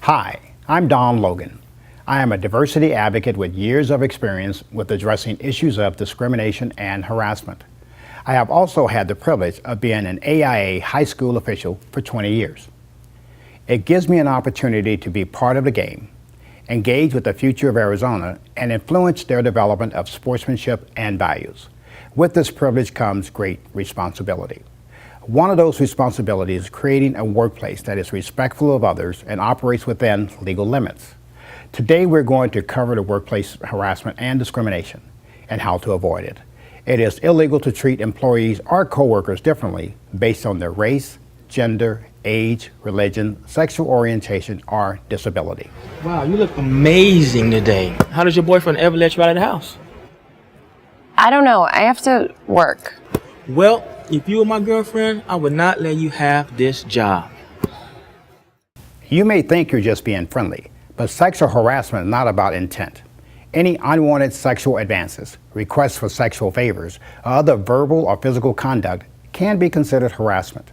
Hi, I'm Don Logan. I am a diversity advocate with years of experience with addressing issues of discrimination and harassment. I have also had the privilege of being an AIA high school official for 20 years. It gives me an opportunity to be part of the game, engage with the future of Arizona, and influence their development of sportsmanship and values. With this privilege comes great responsibility. One of those responsibilities is creating a workplace that is respectful of others and operates within legal limits. Today we're going to cover the workplace harassment and discrimination and how to avoid it. It is illegal to treat employees or coworkers differently based on their race, gender, age, religion, sexual orientation, or disability. Wow, you look amazing today. How does your boyfriend ever let you out of the house? I don't know. I have to work. Well, if you were my girlfriend, I would not let you have this job. You may think you're just being friendly, but sexual harassment is not about intent. Any unwanted sexual advances, requests for sexual favors, or other verbal or physical conduct can be considered harassment.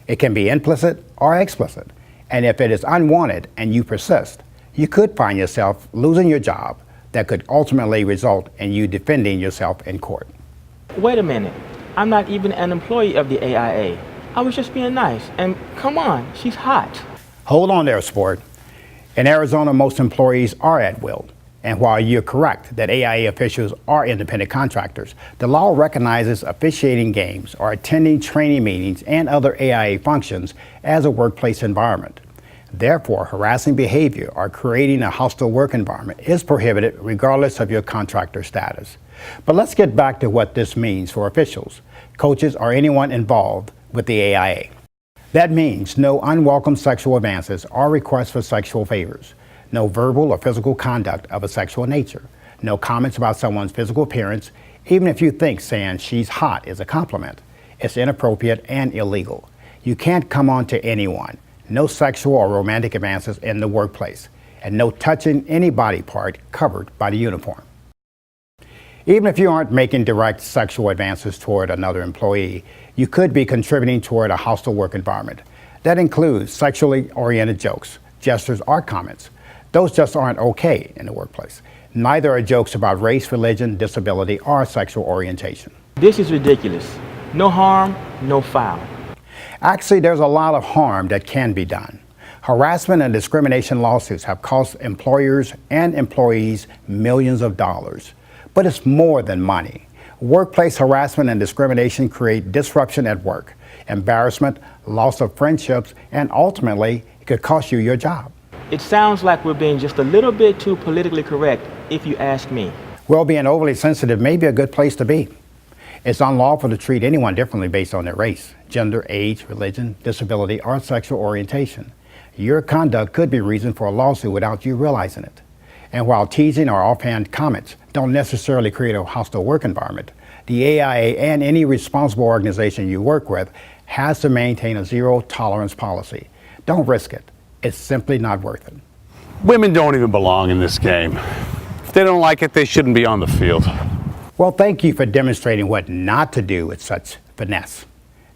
It can be implicit or explicit, and if it is unwanted and you persist, you could find yourself losing your job that could ultimately result in you defending yourself in court. Wait a minute. I'm not even an employee of the AIA. I was just being nice. And come on, she's hot. Hold on there, sport. In Arizona, most employees are at will. And while you're correct that AIA officials are independent contractors, the law recognizes officiating games or attending training meetings and other AIA functions as a workplace environment. Therefore, harassing behavior or creating a hostile work environment is prohibited regardless of your contractor status. But let's get back to what this means for officials, coaches, or anyone involved with the AIA. That means no unwelcome sexual advances or requests for sexual favors, no verbal or physical conduct of a sexual nature, no comments about someone's physical appearance, even if you think saying she's hot is a compliment. It's inappropriate and illegal. You can't come on to anyone, no sexual or romantic advances in the workplace, and no touching any body part covered by the uniform. Even if you aren't making direct sexual advances toward another employee, you could be contributing toward a hostile work environment. That includes sexually oriented jokes, gestures, or comments. Those just aren't okay in the workplace. Neither are jokes about race, religion, disability, or sexual orientation. This is ridiculous. No harm, no foul. Actually, there's a lot of harm that can be done. Harassment and discrimination lawsuits have cost employers and employees millions of dollars. But it's more than money. Workplace harassment and discrimination create disruption at work, embarrassment, loss of friendships, and ultimately, it could cost you your job. It sounds like we're being just a little bit too politically correct, if you ask me. Well, being overly sensitive may be a good place to be. It's unlawful to treat anyone differently based on their race, gender, age, religion, disability, or sexual orientation. Your conduct could be reason for a lawsuit without you realizing it. And while teasing or offhand comments don't necessarily create a hostile work environment, the AIA and any responsible organization you work with has to maintain a zero tolerance policy. Don't risk it. It's simply not worth it. Women don't even belong in this game. If they don't like it, they shouldn't be on the field. Well, thank you for demonstrating what not to do with such finesse.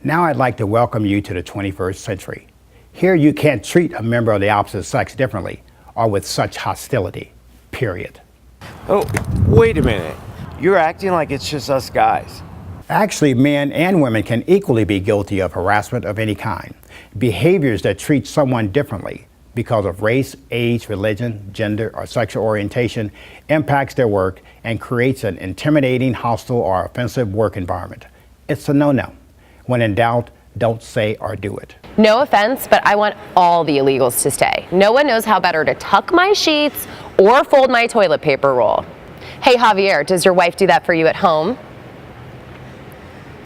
Now I'd like to welcome you to the 21st century. Here you can't treat a member of the opposite sex differently or with such hostility, period. Oh, wait a minute. You're acting like it's just us guys. Actually, men and women can equally be guilty of harassment of any kind. Behaviors that treat someone differently because of race, age, religion, gender, or sexual orientation impacts their work and creates an intimidating, hostile, or offensive work environment. It's a no-no. When in doubt, don't say or do it. No offense, but I want all the illegals to stay. No one knows how better to tuck my sheets or fold my toilet paper roll. Hey, Javier, does your wife do that for you at home?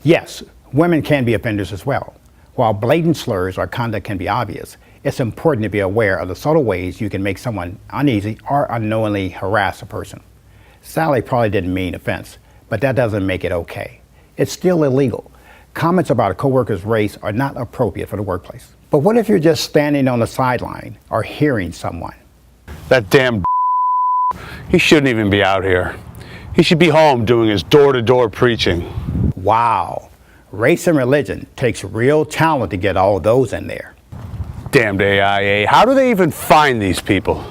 Yes, women can be offenders as well. While blatant slurs or conduct can be obvious, it's important to be aware of the subtle ways you can make someone uneasy or unknowingly harass a person. Sally probably didn't mean offense, but that doesn't make it okay. It's still illegal. Comments about a coworker's race are not appropriate for the workplace. But what if you're just standing on the sideline or hearing someone? That damn he shouldn't even be out here. He should be home doing his door-to-door preaching. Wow. Race and religion takes real talent to get all those in there. damned AIA. How do they even find these people?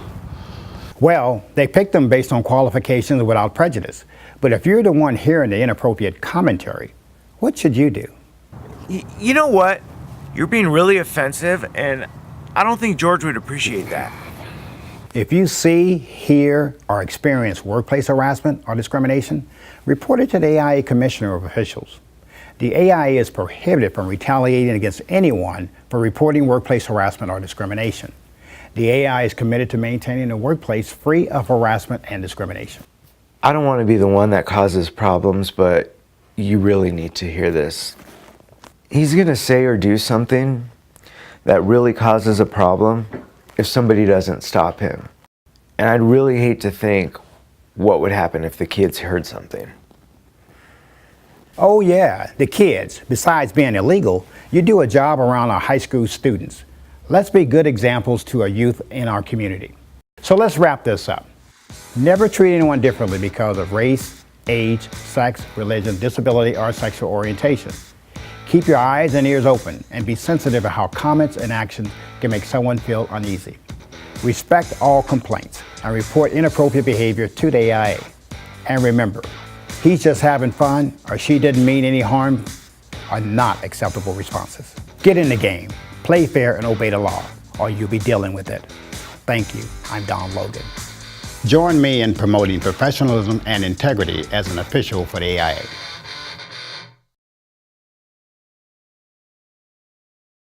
Well, they pick them based on qualifications without prejudice. But if you're the one hearing the inappropriate commentary, what should you do? You know what? You're being really offensive, and I don't think George would appreciate that. If you see, hear, or experience workplace harassment or discrimination, report it to the AIA Commissioner of Officials. The AIA is prohibited from retaliating against anyone for reporting workplace harassment or discrimination. The AIA is committed to maintaining a workplace free of harassment and discrimination. I don't want to be the one that causes problems, but you really need to hear this. He's going to say or do something that really causes a problem if somebody doesn't stop him. And I'd really hate to think what would happen if the kids heard something. Oh yeah, the kids. Besides being illegal, you do a job around our high school students. Let's be good examples to our youth in our community. So let's wrap this up. Never treat anyone differently because of race, age, sex, religion, disability, or sexual orientation. Keep your eyes and ears open and be sensitive to how comments and actions can make someone feel uneasy. Respect all complaints and report inappropriate behavior to the AIA. And remember, he's just having fun or she didn't mean any harm are not acceptable responses. Get in the game, play fair, and obey the law, or you'll be dealing with it. Thank you. I'm Don Logan. Join me in promoting professionalism and integrity as an official for the AIA.